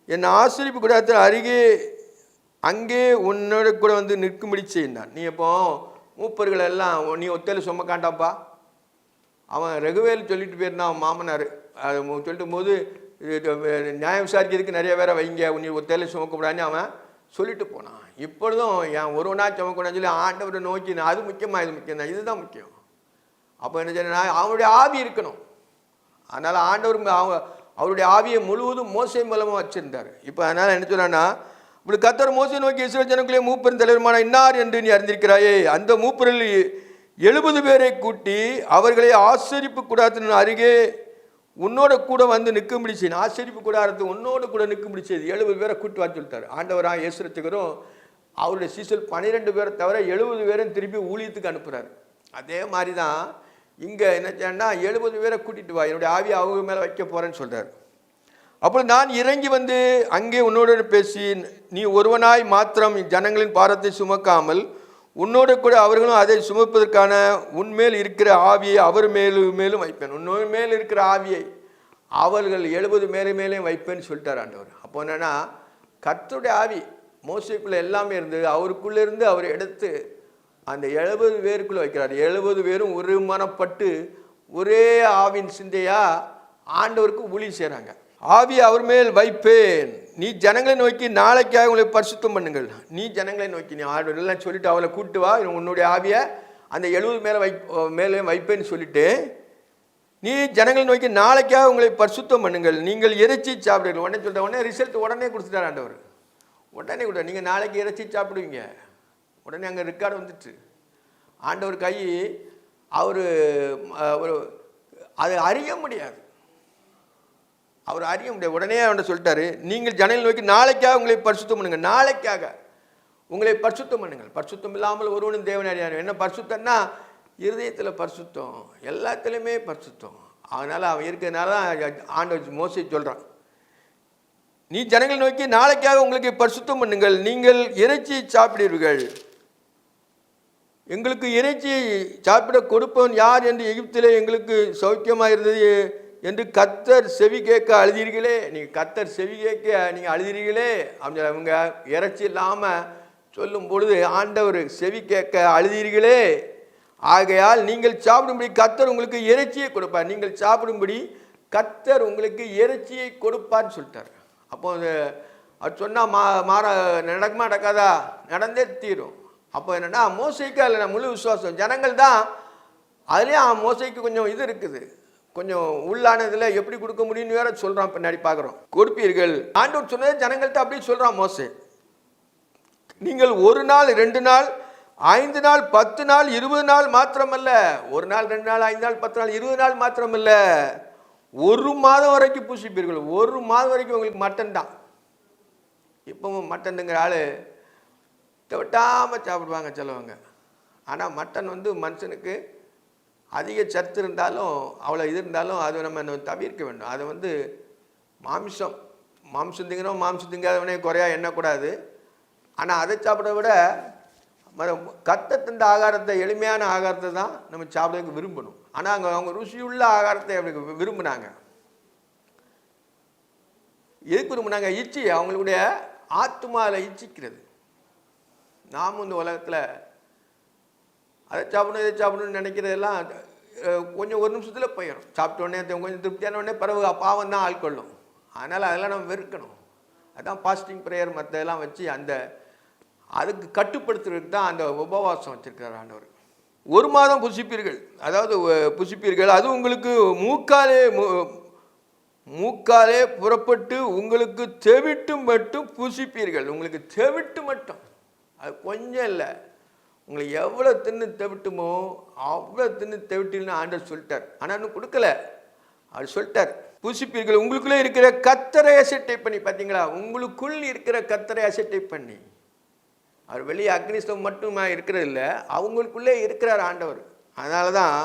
என் ஆசரிப்பு கூடாரத்தில் அருகே அங்கே உன்னோட கூட வந்து நிற்கும்படி செய்தான். நீ எப்போ மூப்பர்கள் எல்லாம் நீ ஒத்தையில் சுமக்காண்டாப்பா, அவன் ரகுவேல் சொல்லிட்டு போயிருந்தான் அவன் மாமனார். அது சொல்லிட்டு போது நியாயம் விசாரிக்கிறதுக்கு நிறைய பேரை வைங்க, நீ ஒத்தையில் சுமக்கப்படான்னு அவன் சொல்லிட்டு போனான். இப்பொழுதும் என் ஒருவனா சுமக்கூடாதுன்னு சொல்லி ஆண்டவரை நோக்கி, அது முக்கியமாக இது முக்கியம் தான், இதுதான் முக்கியம். அப்போ என்ன சொன்னா, அவனுடைய ஆவி இருக்கணும். அதனால் ஆண்டவர் அவருடைய ஆவியை முழுவதும் மோசே மூலமாக வச்சுருந்தார். இப்போ அதனால் என்ன சொன்னான்னா, இப்படி கர்த்தர் மோசேயை நோக்கி, இஸ்ரவேல் ஜனங்களே மூப்பரின் தலைவருமான இன்னார் என்று நீ அறிந்திருக்கிறாயே, அந்த மூப்பரில் 70 பேரை கூட்டி அவர்களை ஆசரிப்பு கூடாரத்தின் அருகே உன்னோட கூட வந்து நிற்கும்படி செய்யணும். ஆசரிப்பு கூடாரத்து உன்னோட கூட நிற்கும்படி செய்து 70 பேரை கூட்டி வர சொல்லிட்டார். ஆண்டவராக இயேசுரத்துக்கரும் அவருடைய சீசல் 12 பேரை தவிர 70 பேரும் திருப்பி ஊழியத்துக்கு அனுப்புகிறார். அதே மாதிரி தான் இங்கே என்ன செய்யணும்னா, 70 பேரை கூட்டிகிட்டு வா, என்னுடைய ஆவி அவங்க மேலே வைக்க போகிறேன்னு சொல்கிறார். அப்போ நான் இறங்கி வந்து அங்கே உன்னோட பேசி, நீ ஒருவனாய் மாத்திரம் ஜனங்களின் பாரத்தை சுமக்காமல் உன்னோட கூட அவர்களும் அதை சுமப்பதற்கான உன்மேல் இருக்கிற ஆவியை அவர் மேலும் வைப்பேன். உன்னோட மேல் இருக்கிற ஆவியை அவர்கள் 70 மேலேயும் வைப்பேன்னு சொல்லிட்டார் ஆண்டவர். அப்போ என்னென்னா, கர்த்தருடைய ஆவி மோசேக்குள்ளே எல்லாமே இருந்து அவருக்குள்ளே இருந்து அவர் எடுத்து அந்த 70 பேருக்குள்ள வைக்கிறார். 70 பேரும் ஒரு மனப்பட்டு ஒரே ஆவின் சிந்தையா ஆண்டவருக்கு ஊழியம் செய்கிறாங்க. ஆவியை அவர் மேல் வைப்பேன், நீ ஜனங்களை நோக்கி நாளைக்காக உங்களை பரிசுத்தம் பண்ணுங்கள். நீ ஜனங்களை நோக்கி நீ ஆண்டவர் எல்லாம் சொல்லிட்டு அவளை கூட்டு வா, உன்னுடைய ஆவியை அந்த 70 மேலே வைப்பேன்னு சொல்லிட்டு நீ ஜனங்களை நோக்கி நாளைக்காக உங்களை பரிசுத்தம் பண்ணுங்கள், நீங்கள் இறைச்சி சாப்பிடுங்கள். உடனே சொல்லிட்ட உடனே ரிசல்ட் உடனே கொடுத்துட்டார் ஆண்டவர். உடனே கூட நீங்கள் நாளைக்கு இறைச்சி சாப்பிடுவீங்க. உடனே அங்கே ரெக்கார்டு வந்துட்டு ஆண்டவர் கை அவர் அதை அறிய முடியாது, அவர் அறிய முடியாது. உடனே அவன் சொல்லிட்டாரு, நீங்கள் ஜனங்களை நோக்கி நாளைக்காக உங்களை பரிசுத்தம் பண்ணுங்கள், நாளைக்காக உங்களை பரிசுத்தம் பண்ணுங்கள். பரிசுத்தம் இல்லாமல் ஒருவனும் தேவனை அறியார். என்ன பரிசுத்தம்னா இருதயத்தில் பரிசுத்தம், எல்லாத்துலேயுமே பரிசுத்தம். அதனால் அவன் இருக்கிறதுனால ஆண்டவர் மோசே சொல்கிறான், நீ ஜனங்களை நோக்கி நாளைக்காக உங்களுக்கு பரிசுத்தம் பண்ணுங்கள், நீங்கள் இறைச்சி சாப்பிடுவீர்கள். எங்களுக்கு இறைச்சி சாப்பிட கொடுப்பவன் யார் என்று எகிப்திலே எங்களுக்கு சௌக்கியமாக இருந்தது என்று கர்த்தர் செவி கேட்க அழுதீர்களே. நீங்கள் கர்த்தர் செவி கேட்க நீங்கள் அழுதீர்களே. அவங்க இறைச்சி இல்லாமல் சொல்லும் பொழுது ஆண்டவர் செவி கேட்க அழுதீர்களே. ஆகையால் நீங்கள் சாப்பிடும்படி கர்த்தர் உங்களுக்கு இறைச்சியை கொடுப்பார், நீங்கள் சாப்பிடும்படி கர்த்தர் உங்களுக்கு இறைச்சியை கொடுப்பார்னு சொல்லிட்டார். அப்போ அவர் சொன்னால் நடக்குமா நடக்காதா? நடந்தே தீரும். அப்போ என்னென்னா மோசைக்கு அதில் முழு விசுவாசம். ஜனங்கள் தான் அதுலேயும் மோசைக்கு கொஞ்சம் இது இருக்குது, கொஞ்சம் உள்ளானதில் எப்படி கொடுக்க முடியும்னு வேற சொல்கிறான். பின்னாடி பார்க்குறோம். கொடுப்பீர்கள் ஆண்டவர் சொன்னதை ஜனங்கள்ட்ட அப்படி சொல்கிறான் மோசே. நீங்கள் 1 நாள் 2 நாள் 5 நாள் 10 நாள் 20 நாள் மாத்திரமல்ல, 1 நாள் 2 நாள் 5 நாள் 10 நாள் 20 நாள் மாத்திரமல்ல, 1 மாதம் வரைக்கும் பூசிப்பீர்கள். 1 மாதம் வரைக்கும் உங்களுக்கு மட்டன் தான். இப்பவும் மட்டனுங்கிற ஆள் விட்டாமல் சாப்பிடுவாங்க சிலவங்க. ஆனால் மட்டன் மனுஷனுக்கு அதிக சத்து இருந்தாலும் அவ்வளோ இது இருந்தாலும் அது நம்ம தவிர்க்க வேண்டும். அதை மாம்சம் திங்கிறோம், மாம்சம் திங்காதவனே குறையா எண்ணக்கூடாது. ஆனால் அதை சாப்பிட விட கர்த்தர் தந்த ஆகாரத்தை, எளிமையான ஆகாரத்தை தான் நம்ம சாப்பிடறதுக்கு விரும்பணும். ஆனால் அவங்க ருசியுள்ள ஆகாரத்தை அப்படி விரும்பினாங்க. எதுக்கு விரும்பினாங்க? இச்சி, அவங்களுடைய ஆத்மாவில் இச்சிக்கிறது. நாமும் இந்த உலகத்தில் அதை சாப்பிடணும் இதை சாப்பிடணும்னு நினைக்கிறதெல்லாம் கொஞ்சம் ஒரு நிமிஷத்தில் போயிடும். சாப்பிட்ட உடனே கொஞ்சம் திருப்தியான உடனே பிறகு பாவம் தான் ஆட்கொள்ளும். அதனால் அதெல்லாம் நம்ம வெறுக்கணும். அதுதான் பாஸ்டிங் ப்ரேயர் மற்றதெல்லாம் வச்சு அதுக்கு கட்டுப்படுத்துறதுக்கு தான் அந்த உபவாசம் வச்சிருக்கிறார் ஆண்டவர். 1 மாதம் புசிப்பீர்கள், அதாவது புசிப்பீர்கள். அது உங்களுக்கு மூக்காலே புறப்பட்டு உங்களுக்கு தெவிட்டு மட்டும் புசிப்பீர்கள். உங்களுக்கு தெவிட்டு மட்டும், அது கொஞ்சம் இல்லை, உங்களுக்கு எவ்வளோ தின்னு தெவிட்டுமோ அவ்வளோ தின்னு தெவிட்டுன்னு ஆண்டவர் சொல்லிட்டார். ஆனால் இன்னும் கொடுக்கல, அவர் சொல்லிட்டார். புசிப்பீர்கள். உங்களுக்குள்ளே இருக்கிற கர்த்தரை அசட்டை பண்ணி, பார்த்தீங்களா? உங்களுக்குள் இருக்கிற கர்த்தரை அசட்டை பண்ணி. அவர் வெளியே அக்னிஸ்தவம் மட்டுமா இருக்கிறது இல்லை, அவங்களுக்குள்ளே இருக்கிறார் ஆண்டவர். அதனால தான்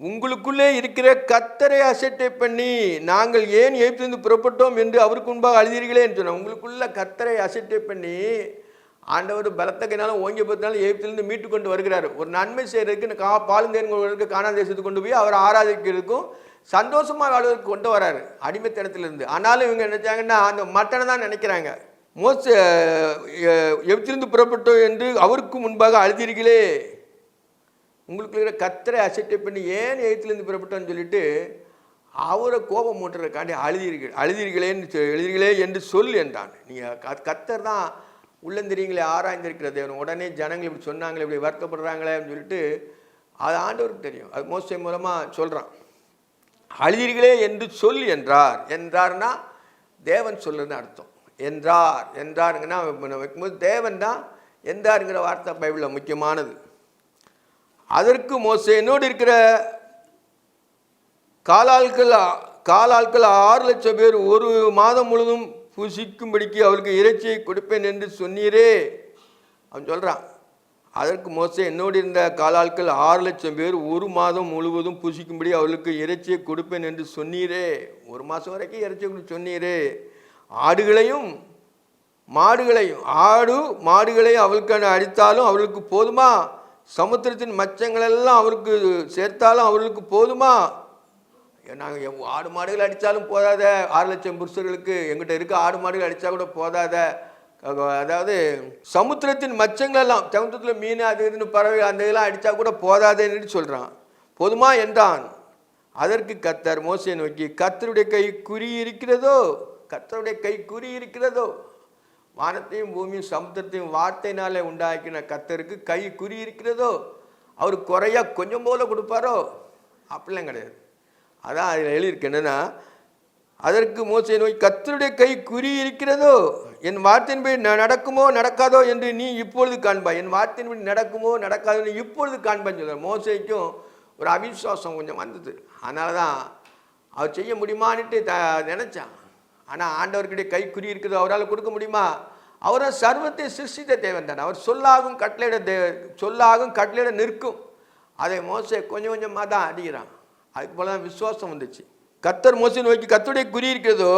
உங்களுக்குள்ளே இருக்கிற கர்த்தரை அசட்டை பண்ணி நாங்கள் ஏன் எகிப்திலிருந்து புறப்பட்டோம் என்று அவருக்கு முன்பாக அழுதீர்களேன்னு சொன்னோம். உங்களுக்குள்ள கர்த்தரை அசட்டை பண்ணி ஆண்டவர் பலத்தகைனாலும் ஓங்கி பத்தினாலும் எகிப்திலிருந்து மீட்டு கொண்டு வருகிறார். ஒரு நன்மை செய்யறதுக்கு பாலுந்தேன்களுக்கு கானான் தேசத்துக்கு கொண்டு போய் அவர் ஆராதிக்கிறதுக்கும் சந்தோஷமாக வாழ்வதற்கு கொண்டு வராரு அடிமைத்தனத்திலிருந்து. ஆனாலும் இவங்க நினைச்சாங்கன்னா அந்த மட்டனை தான் நினைக்கிறாங்க. மோசே எகிப்திலிருந்து புறப்பட்டோம் என்று அவருக்கு முன்பாக அழுதீர்களே. உங்களுக்கு இருக்கிற கர்த்தரை அசட்டை பண்ணி ஏன் எகிப்திலிருந்து புறப்பட்டோன்னு சொல்லிட்டு அவரை கோபம் மூட்டுறதுக்காண்டி எழுதீர்களே என்று சொல் என்றான். நீங்கள் கர்த்தர் தான் உள்ளந்தெரியுங்களே ஆராய்ந்திருக்கிற தேவன். உடனே ஜனங்கள் இப்படி சொன்னாங்களே, இப்படி வருத்தப்படுறாங்களேன்னு சொல்லிட்டு அது ஆண்டவருக்கு தெரியும். அது மோசே மூலமாக சொல்கிறான். அழுதீர்களே என்று சொல் என்றார்னா தேவன் சொல்லுன்னு அர்த்தம். என்றாருங்கன்னா வைக்கும்போது தேவன் தான் என்றாருங்கிற வார்த்தை பைபிளில் முக்கியமானது. அதற்கு மோசே, என்னோடு இருக்கிற காலாட்கள் 6 லட்சம் பேர் 1 மாதம் முழுதும் புசிக்கும்படிக்கு அவருக்கு இறைச்சியை கொடுப்பேன் என்று சொன்னீரே. அவன் சொல்கிறான். அதற்கு மோசே, என்னோடு இருந்த காலாட்கள் 6 லட்சம் பேர் 1 மாதம் முழுவதும் புசிக்கும்படி அவர்களுக்கு இறைச்சியை கொடுப்பேன் என்று சொன்னீரே. 1 மாதம் வரைக்கும் இறைச்சி சொன்னீரே. ஆடுகளையும் மாடுகளையும் அவளுக்கு அடித்தாலும் அவர்களுக்கு போதுமா? சமுத்திரத்தின் மச்சங்களெல்லாம் அவருக்கு சேர்த்தாலும் அவர்களுக்கு போதுமா? நாங்கள் ஆடு மாடுகள் அடித்தாலும் போதாத, 6 லட்சம் புருஷர்களுக்கு எங்கிட்ட இருக்க ஆடு மாடுகள் அடித்தா கூட போதாத, அதாவது சமுத்திரத்தின் மச்சங்கள் எல்லாம், சமுத்திரத்தில் மீன் அது இதுன்னு பறவை அந்த இதெல்லாம் அடித்தா கூட போதாதேன்னு சொல்கிறான். போதுமா என்றான். அதற்கு கர்த்தர் மோசேயை நோக்கி, கர்த்தருடைய கை குறி இருக்கிறதோ, கர்த்தருடைய கை குறி இருக்கிறதோ. வானத்தையும் பூமியும் சமுத்திரத்தையும் வார்த்தையினாலே உண்டாக்கின கர்த்தருக்கு கை குறி இருக்கிறதோ? அவர் குறையா கொஞ்சம் போல கொடுப்பாரோ? அப்படிலாம் கிடையாது. அதான் அதில் எழுதியிருக்கு என்னன்னா, அதற்கு மோசேயை நோக்கி, கர்த்தருடைய கை குறி இருக்கிறதோ? என் வார்த்தையின்படி நடக்குமோ நடக்காதோ என்று நீ இப்பொழுது காண்பாய். என் வார்த்தையின்படி நடக்குமோ நடக்காதோ நீ இப்பொழுது காண்பான்னு சொல்கிறார். மோசேக்கும் ஒரு அவிசுவாசம் கொஞ்சம் வந்தது. அதனால தான் அவர் செய்ய முடியுமான்ட்டு நினச்சான். ஆனால் ஆண்டவர்கிட்ட கை குறி இருக்கிறது, அவரால் கொடுக்க முடியுமா? அவரை சர்வத்தை சிருஷ்டித்த தேவன் தானே. அவர் சொல்லாகும் கட்டளையிட நிற்கும். அதை மோசே கொஞ்சம் கொஞ்சமாக தான் அடிக்கிறான். அதுக்கு போல தான் விசுவாசம் வந்துச்சு. கர்த்தர் மோசேயை நோக்கி, கர்த்தருடைய குறி இருக்கிறதோ,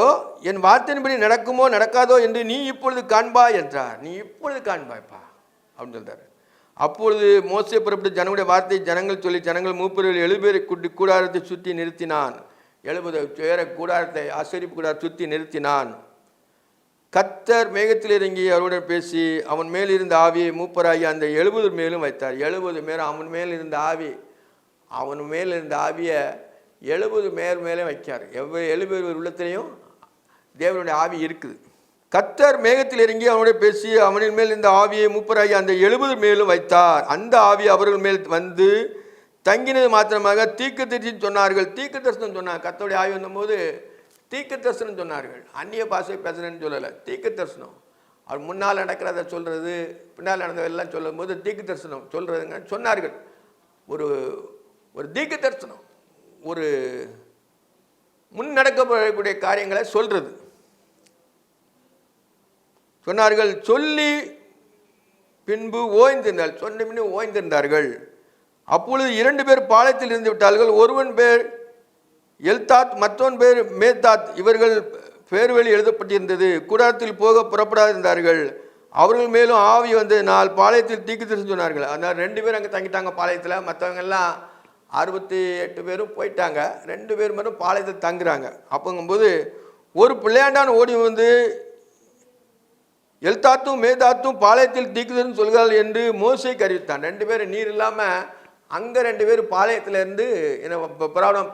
என் வார்த்தையின்படி நடக்குமோ நடக்காதோ என்று நீ இப்பொழுது காண்பாய் என்றார். நீ இப்பொழுது காண்பாய்ப்பா அப்படின்னு சொல்றாரு. அப்பொழுது மோசே புறப்பட்டு ஜனங்களுடைய வார்த்தை ஜனங்கள் சொல்லி ஜனங்கள் மூப்பர்கள் 70 பேரை கூட்டி கூடாரத்தை சுற்றி நிறுத்தினான். 70 பேரை கூடாரத்தை ஆசரிப்பு கூடாரத்தை சுற்றி நிறுத்தினான். கர்த்தர் மேகத்தில் இறங்கி அவருடன் பேசி அவன் மேல் இருந்த ஆவியை மூப்பராகி அந்த 70 மேலும் வைத்தார். 70 பேரும் அவன் மேல் இருந்த ஆவியை 70 மேலே வைக்கார். 70 பேர் உள்ளத்திலையும் தேவனுடைய ஆவி இருக்குது. கர்த்தர் மேகத்தில் இறங்கி அவனுடைய பேசி அவனின் மேல் இந்த ஆவியை மூப்பராகி அந்த 70 மேலும் வைத்தார். அந்த ஆவி அவர்கள் மேல் வந்து தங்கினது மாத்திரமாக தீர்க்கதரிசனம் சொன்னார்கள். தீர்க்கதரிசனம் சொன்னாங்க. கர்த்தருடைய ஆவி வந்தபோது தீர்க்கதரிசனம் சொன்னார்கள். அந்நிய பாஷை பேசுறேன்னு சொல்லலை, தீர்க்கதரிசனம். அவர் முன்னால் நடக்கிறத சொல்றது, பின்னால் நடந்ததெல்லாம் சொல்லும் போது தீர்க்கதரிசனம் சொல்றதுங்க சொன்னார்கள். ஒரு தீர்க்கதரிசனம், ஒரு முன் நடக்கக்கூடிய காரியங்களை சொல்றது சொன்னார்கள். சொல்லி பின்பு ஓய்ந்திருந்தார்கள். அப்பொழுது 2 பேர் பாளையத்தில் இருந்து விட்டார்கள். ஒருவன் பேர் எல்தாத், மற்றவன் பேர் மேத்தாத். இவர்கள் பேர்வழி எழுதப்பட்டிருந்தது. கூடாரத்தில் போக புறப்படாதிருந்தார்கள். அவர்கள் மேலும் ஆவி வந்ததினால் பாளையத்தில் தீர்க்கதரிசனம் சொன்னார்கள். அதனால் 2 பேர் அங்கே தங்கிட்டாங்க பாளையத்தில். மற்றவங்க எல்லாம் 68 பேரும் போயிட்டாங்க. 2 பேர் மட்டும் பாளையத்தில் தங்குறாங்க. அப்போங்கும்போது ஒரு பிள்ளையாண்டான் ஓடி வந்து எல்தாத்தும் மேதாத்தும் பாளையத்தில் தீர்க்கதரிசனம் சொல்கிறார்கள் என்று மோசேக்கு அறிவித்தான். 2 பேர் நீர் இல்லாமல் அங்கே 2 பேர் பாளையத்தில் இருந்து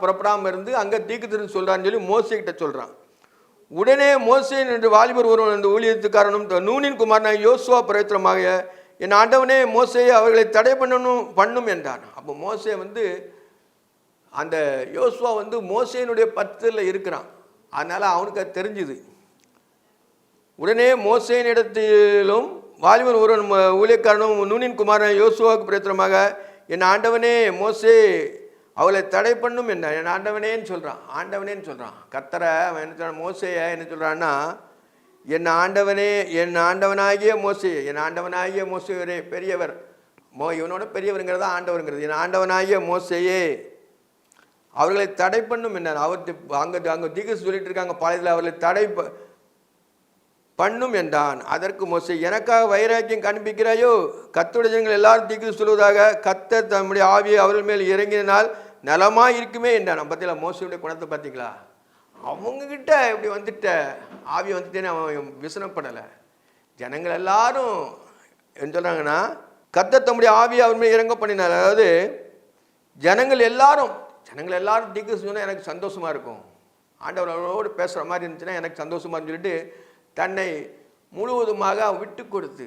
புறப்படாமல் இருந்து அங்கே தீர்க்கதரிசனம் சொல்கிறான்னு சொல்லி மோசேக்கிட்ட சொல்கிறான். உடனே மோசே என்று வாலிபர் ஒருவன் அந்த ஊழியத்துக்காரனும் நூனின் குமாரனாக யோசுவா பிரயத்தனமாக, என் ஆண்டவனே மோசே அவர்களை தடை பண்ணும் என்றான். அப்போ மோசே வந்து அந்த யோசுவா வந்து மோசேனுடைய பத்தில் இருக்கிறான். அதனால் அவனுக்கு அது தெரிஞ்சுது. உடனே மோசேயின் இடத்திலும் வாலிபன் ஒருவன் ஊழியக்காரனும் நூனின் குமாரன் யோசுவாவுக்கு பிரயத்தனமாக, என் ஆண்டவனே மோசே அவளை தடை பண்ணும் என்ன, என் ஆண்டவனேன்னு சொல்கிறான். கர்த்தரை அவன் என்ன சொல்கிறான், மோசேயை என்ன சொல்கிறான்னா, என் ஆண்டவனாகிய மோசேவரே பெரியவர், இவனோட பெரியவருங்கிறதா ஆண்டவருங்கிறது. என் ஆண்டவனாகிய மோசேயே அவர்களை தடை பண்ணும் என்ன. அங்கே தீர்க்கதரிசனம் சொல்லிட்டு இருக்காங்க பாளையத்தில், அவர்களை தடை பண்ணும் என்றான். அதற்கு மோசே, எனக்காக வைராக்கியம் காண்பிக்கிறாயோ? கர்த்தருடைய ஜனங்கள் எல்லாரும் தீர்க்கதரிசனம் சொல்வதாக கர்த்தர் தம்முடைய ஆவியை அவர்கள் மேல் இறங்கினால் நலமா இருக்குமே என்றான். பார்த்தீங்களா மோசேயுடைய குணத்தை பார்த்தீங்களா? அவங்கக்கிட்ட இப்படி வந்துட்ட ஆவி வந்துட்டேன்னு அவன் விசனப்படலை. ஜனங்கள் எல்லாரும் என்ன சொல்கிறாங்கன்னா, கர்த்தர் தம்முடைய ஆவியை அவர் மேல் இறங்க பண்ணினார். அதாவது ஜனங்கள் எல்லாரும் தீர்க்கதரிசனம் சொன்னால் எனக்கு சந்தோஷமாக இருக்கும், ஆண்டவர் அவரோடு பேசுகிற மாதிரி இருந்துச்சுன்னா எனக்கு சந்தோஷமாக சொல்லிட்டு தன்னை முழுவதுமாக விட்டு கொடுத்து,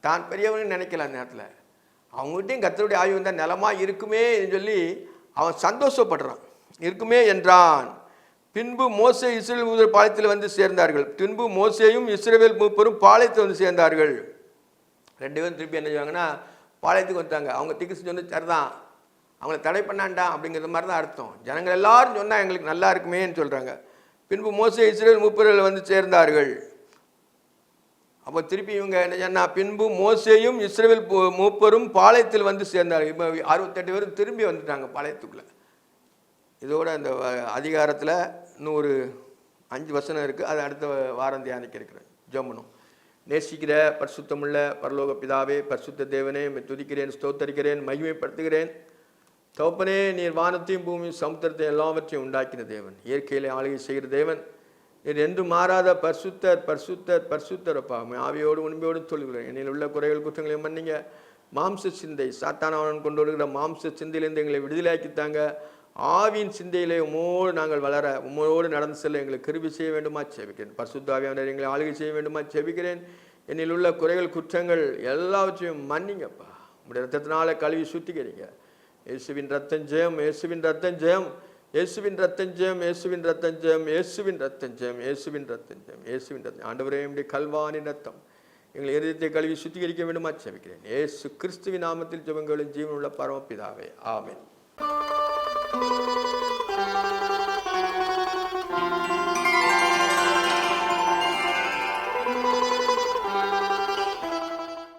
தான் பெரியவன்னு நினைக்கல அந்த நேரத்தில். அவங்ககிட்டையும் கர்த்தருடைய ஆவி வந்தால் நலமாக இருக்குமே சொல்லி அவன் சந்தோஷப்படுறான். இருக்குமே என்றான். பின்பு மோசே இஸ்ரவேல் பாளையத்தில் வந்து சேர்ந்தார்கள். பின்பு மோசேயும் இஸ்ரவேல் மூப்பரும் பாளையத்தில் வந்து சேர்ந்தார்கள். 2 பேரும் திருப்பி என்ன செய்வாங்கன்னா பாளையத்துக்கு வந்துட்டாங்க. அவங்க தீர்க்கதரிசனம் சொன்ன சரிதான், அவங்கள தடை பண்ணாண்டான் அப்படிங்கிற மாதிரி தான் அர்த்தம். ஜனங்கள் எல்லாரும் சொன்னால் எங்களுக்கு நல்லா இருக்குமேன்னு சொல்கிறாங்க. பின்பு மோசே இஸ்ரவேல் மூப்பர்கள் வந்து சேர்ந்தார்கள். அப்போ திருப்பி இவங்க என்ன சொன்னா, பின்பு மோசேயும் இஸ்ரவேல் மூப்பரும் பாளையத்தில் வந்து சேர்ந்தார்கள். இப்போ 68 பேரும் திரும்பி வந்துட்டாங்க பாளையத்துக்குள்ளே. இதோட அந்த அதிகாரத்தில் இன்னும் ஒரு 5 வசனம் இருக்குது. அது அடுத்த வாரம் தியானிக்க இருக்கிறேன். ஜெபம். நேசிக்கிற பரிசுத்தமுள்ள பரலோக பிதாவே, பரிசுத்த தேவனே, துதிக்கிறேன், ஸ்தோத்தரிக்கிறேன், மகிமைப்படுத்துகிறேன். தகப்பனே, நீர் வானத்தையும் பூமியும் சமுத்திரத்தையும் எல்லாவற்றையும் உண்டாக்கின தேவன், இயற்கையிலே ஆளுகை செய்கிற தேவன். நீர் என்று மாறாத பரிசுத்தர் பரிசுத்தர் பரிசுத்தரப்பா. ஆவியோடு உண்மையோடு தொழுகிறேன். என்னில் உள்ள குறைகள் குற்றங்களை மன்னிங்க. மாம்ச சிந்தை சாத்தானவன் கொண்டு வருகிற மாம்ச சிந்தையிலிருந்து எங்களை விடுதலையாக்கித்தாங்க. ஆவியின் சிந்தையிலே உம்மோடு நாங்கள் வளர, உம்மோடு நடந்து செல்ல எங்களுக்கு கிருபை செய்ய வேண்டுமா ஜெபிக்கிறேன். பரிசுத்த ஆவியானவர் எங்களை ஆளுகை செய்ய வேண்டுமா ஜெபிக்கிறேன். என்னில் உள்ள குறைகள் குற்றங்கள் எல்லாவற்றையும் மன்னிங்கப்பா. உங்களுடைய ரத்தத்தினால கழுவி சுத்திக்கிறீங்க. இயேசுவின் ரத்தம் ஜெயம், இயேசுவின் ரத்தம் ஜெயம், இயேசுவின் ரத்தம் ஜெயம், இயேசுவின் ரத்தம் ஜெயம், இயேசுவின் ரத்தம் ஜெயம், இயேசுவின் ரத்தம் ஜெயம், இயேசுவின் ரத்தம். ஆண்டவரே, உம்முடைய கல்வானின் ரத்தம் எங்கள் இதயத்தை கழுவி சுத்திகரிக்க வேண்டுமா ஜெபிக்கிறேன். இயேசு கிறிஸ்துவின் நாமத்தில் ஜெபங்களும் ஜீவனுள்ள பரமபிதாவே, ஆமென்.